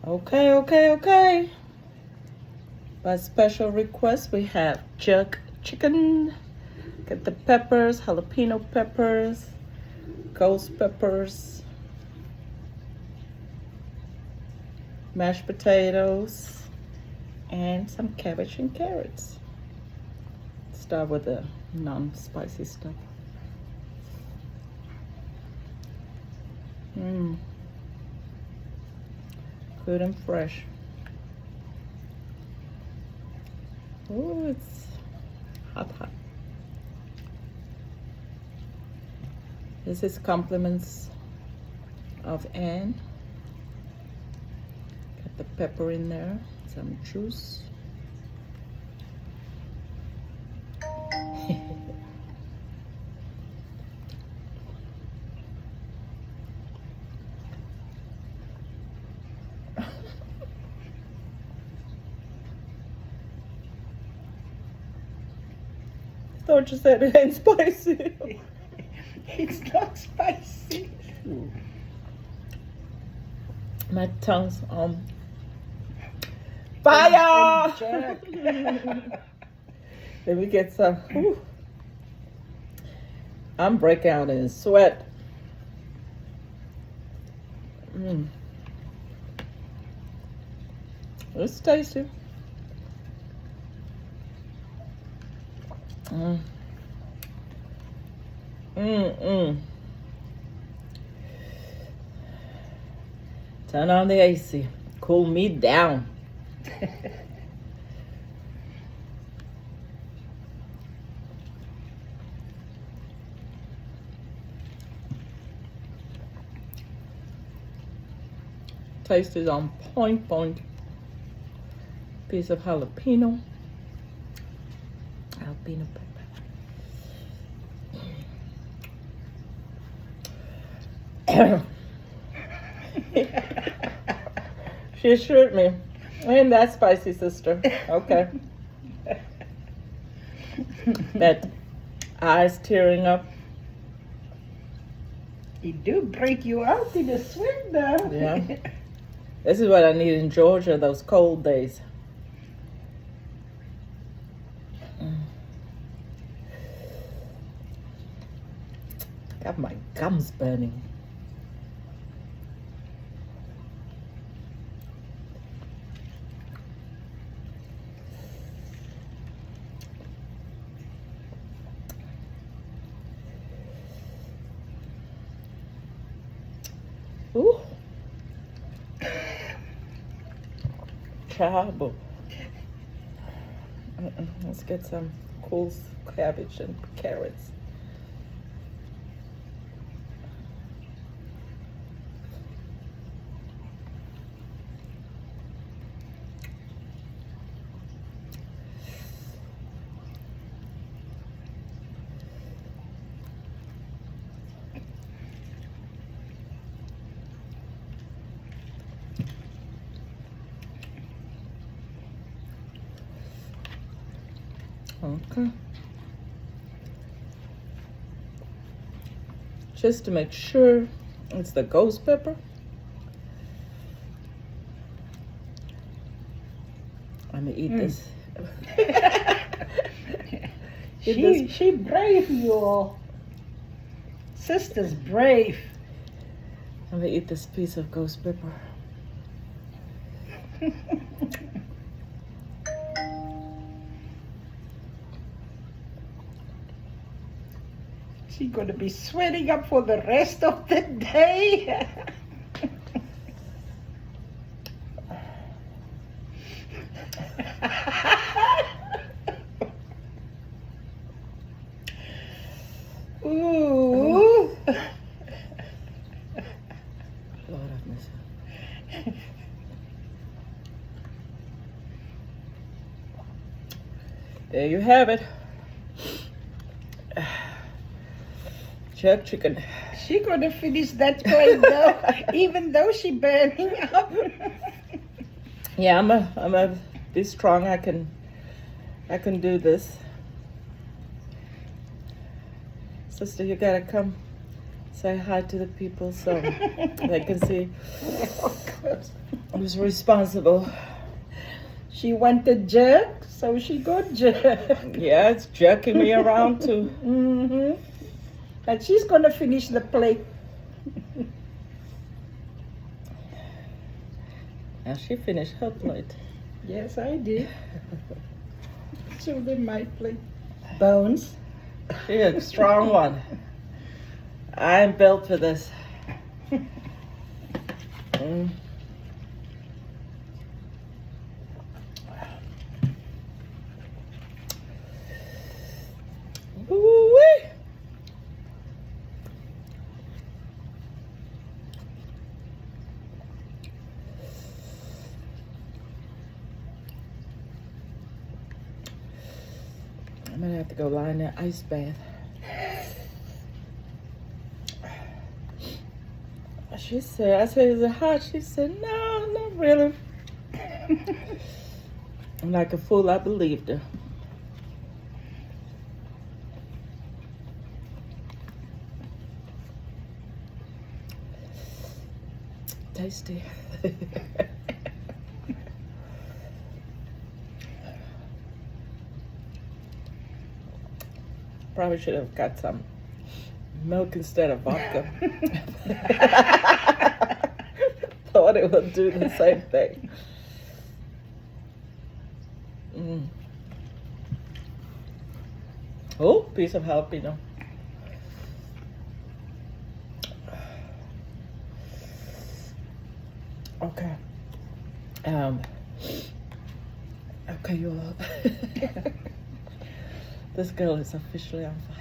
Okay, okay, okay. By special request, we have jerk chicken. Get the peppers, jalapeno peppers, ghost peppers, mashed potatoes, and some cabbage and carrots. Start with the non-spicy stuff. Mmm. Good and fresh. Oh, it's hot, hot. This is compliments of Anne. Got the pepper in there, some juice. Thought you said it ain't spicy. It's not spicy. My tongue's on fire. Let me get some. Whew. I'm breaking out in sweat. It's tasty. Turn on the AC. Cool me down. Taste is on point. Piece of jalapeno pepper. She assured me. Ain't that spicy, sister? Okay. That eyes tearing up. It do break you out in the sweat though. Yeah. This is what I need in Georgia, those cold days. Got my gums burning. Ooh. Chabo. Let's get some cool cabbage and carrots. Okay. Just to make sure it's the ghost pepper. I'm gonna eat this. She brave, you all. Sister's brave. I'm gonna eat this piece of ghost pepper. She's gonna be sweating up for the rest of the day. Ooh. Lord have mercy. There you have it. Jerk chicken. She gonna finish that plate though, even though she burning up. Yeah, I'm a be strong. I can do this. Sister, you gotta come say hi to the people so they can see. who's responsible. She wanted jerk, so she got jerk. Yeah, it's jerking me around too. Mm-hmm. And she's gonna finish the plate. And she finished her plate. Yes, I did. Show them my plate. Bones. She's a strong one. I'm built for this. Mm. Ooh-wee. I'm gonna have to go lie in that ice bath. She said, I said, is it hot? She said, no, not really. I'm like a fool, I believed her. Tasty. Probably should have got some milk instead of vodka. Thought it would do the same thing. Mm. Oh, piece of jalapeno. Okay. Okay, you all. This girl is officially on fire.